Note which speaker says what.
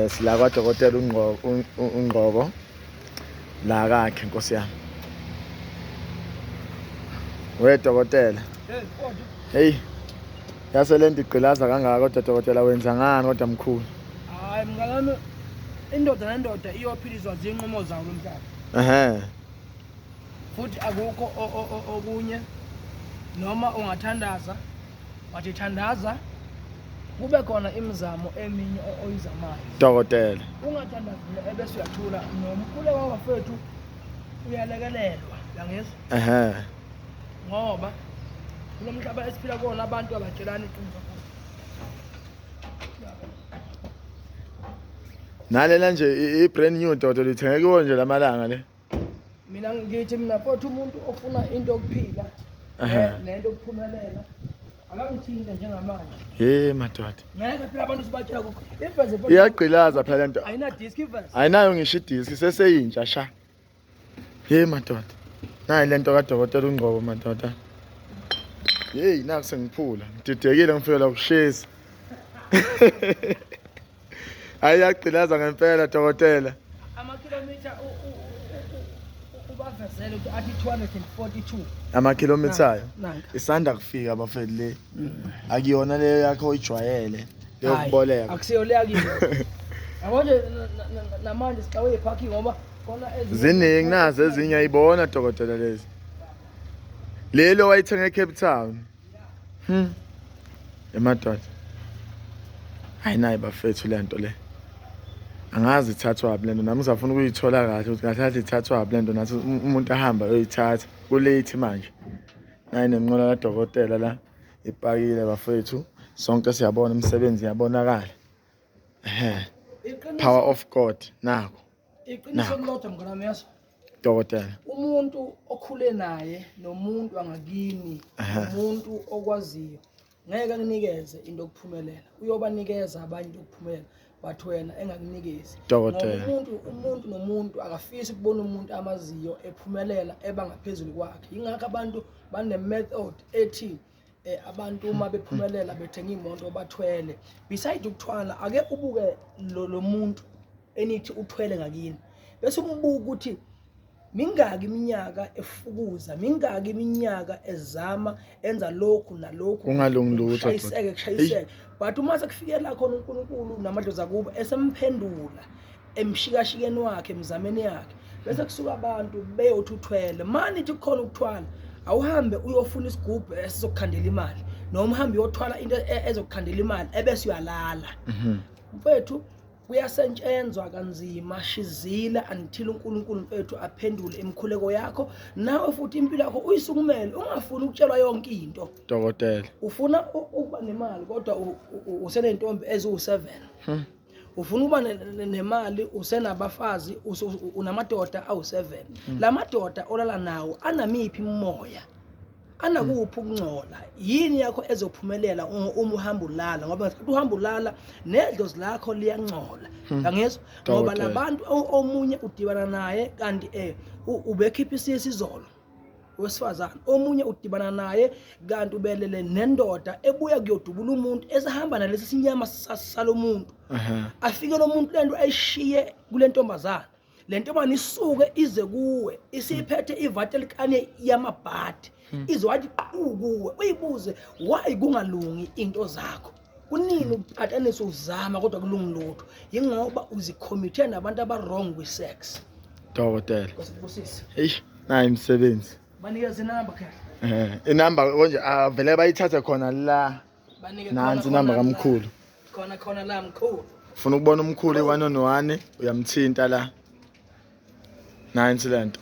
Speaker 1: sila kwaDokotela uNgqoko la kakhe Nkosi yami. Dokotela. Hey. Yasele ndigqilaza kangaka kodwa Dokotela wenza ngani kodwa mkhulu?
Speaker 2: Hayi mnganami indoda nendoda iyophiliswa zinqumo zawo lomhlaba. Futhi akukho okunye noma ungathandaza wathi thandaza kube khona imizamo eminye oyizamayo.
Speaker 1: Dokotela.
Speaker 2: Ungathandazile ebese uyathula nomkhulu wabafethu uyalekelelwa yangizwa. Ngoba kulomhlaba esiphila kuwona abantu abatshelana iqiniso.
Speaker 1: Nalela nje i-brand new Dodo lithenge kuwo nje lamalanga le.
Speaker 2: Mina ngithi mina futhi umuntu ofuna into yokuphila nento yokuphumelela akangithinte njengamanje.
Speaker 1: Madoda.
Speaker 2: Ngeke phela abantu sibatshela kukho. Imfeze
Speaker 1: Iyagqilaza phela lento.
Speaker 2: Ayina disk imfeze.
Speaker 1: Ayinayo ngisho idisk seseyintsha sha. Madoda. Nayi lento kaDokotela uNgqoko madoda. Naku sengiphula. Ngididekile ngifika la kushisa. Ayagqilaza ngempela Dokotela.
Speaker 2: Amakhilometer ubavezele ukuthi athi 242.
Speaker 1: Amakhilometer isanda kufika bafethu le. Akuyona leyo yakho oyijwayele leyo kuboleka.
Speaker 2: Akusiyo le yakini. Yabonje namanje sicawe eparking ngoba khona
Speaker 1: ziningi nazo ezinye ayibona Dokotela lezi. Lelo wayithenga eCape Town. Emadoda. Ayinayi bafethu lento le. Angazi ithathwa blendo nami ngizafuna ukuyithola kahle ukuthi ngathi ithathwa blendo nathi umuntu ahamba uyithatha kulate manje. Nayi nenqola kaDokotela la ipakile bafethu sonke siyabona umsebenzi yabonakala. Power of God nako.
Speaker 2: Iqiniso lodwa mnganami yaso.
Speaker 1: Dokotela.
Speaker 2: Umuntu okhule naye nomuntu angakini umuntu okwaziyo ngeke akunikeze into yokuphumelela. Uyobanikeza abanye into yokuphumelela. But wena engakunikezi.
Speaker 1: Dokotela.
Speaker 2: Umuntu nomuntu akafisi ukubona umuntu amaziyo ephumelela ebangaphezulu kwakhe. Ingakho abantu bane method ethi abantu uma bephumelela bethenga imoto bathwele. Beside ukuthwala ake ubuke lo muntu enithi uthwele ngakini. Bese umbuka ukuthi mingaki iminyaka efukuza, mingaki iminyaka ezama enza lokhu nalokhu
Speaker 1: kungalungi lutho
Speaker 2: kushayiseke. But uma sekufikela khona uNkulunkulu namadlozi akuba esemphendula emshikashikeni wakhe emzameni yakhe bese kusuka abantu beyothi uthwele manje ithi kukhona ukuthwala awuhambe uyofuna isigubhu esizokukhandela imali noma uhambe uyothwala into ezokukhandela imali ebese uyalala. Mfethu kuyasentshenzwa kanzima shizila until uNkulunkulu mfethu aphendule emkhuleko yakho nawe futhi impilo yakho uyisukumele ungafuni ukutshelwa yonke into.
Speaker 1: Dokotela.
Speaker 2: Ufuna ukuba nemali kodwa usenentombi eziwu7. Ufuna ukuba nemali usenabafazi unamadoda awu7. Lamadoda olala nawo anamiphi imimoya. Anakuphi ukungcola yini yakho ezophumelela uma uhamba ulala ngoba ngesikhathi uhamba ulala nedlozi lakho liyangcola ngangizwa ngoba labantu omunye udibana naye kanti ubekhipha isizolo wesifazana omunye udibana naye kanti ubelele nendoda ebuya kuyodubula umuntu esahamba nalesi sinyama salomuntu afike lo muntu lento ayishiye kule ntombazana le ntombazana isuke ize kuwe isiphethe ivate elikane yamabhadi izwathi kuwe uyibuze why kungalungi into zakho kunini uphathanisa uzama kodwa kulungi lutho ingoba uzikhomithe nabantu aba-wrong with sex.
Speaker 1: Dokotela.
Speaker 2: Kusibusisa.
Speaker 1: Nayi umsebenzi.
Speaker 2: Banikeze inamba khaya.
Speaker 1: Inamba konje vele bayithatha khona la. Nansi inamba kamkhulu.
Speaker 2: Khona la mkhulu.
Speaker 1: Ufuna ukubona umkhulu i1 on 1 uyamthinta la. Nansi lento.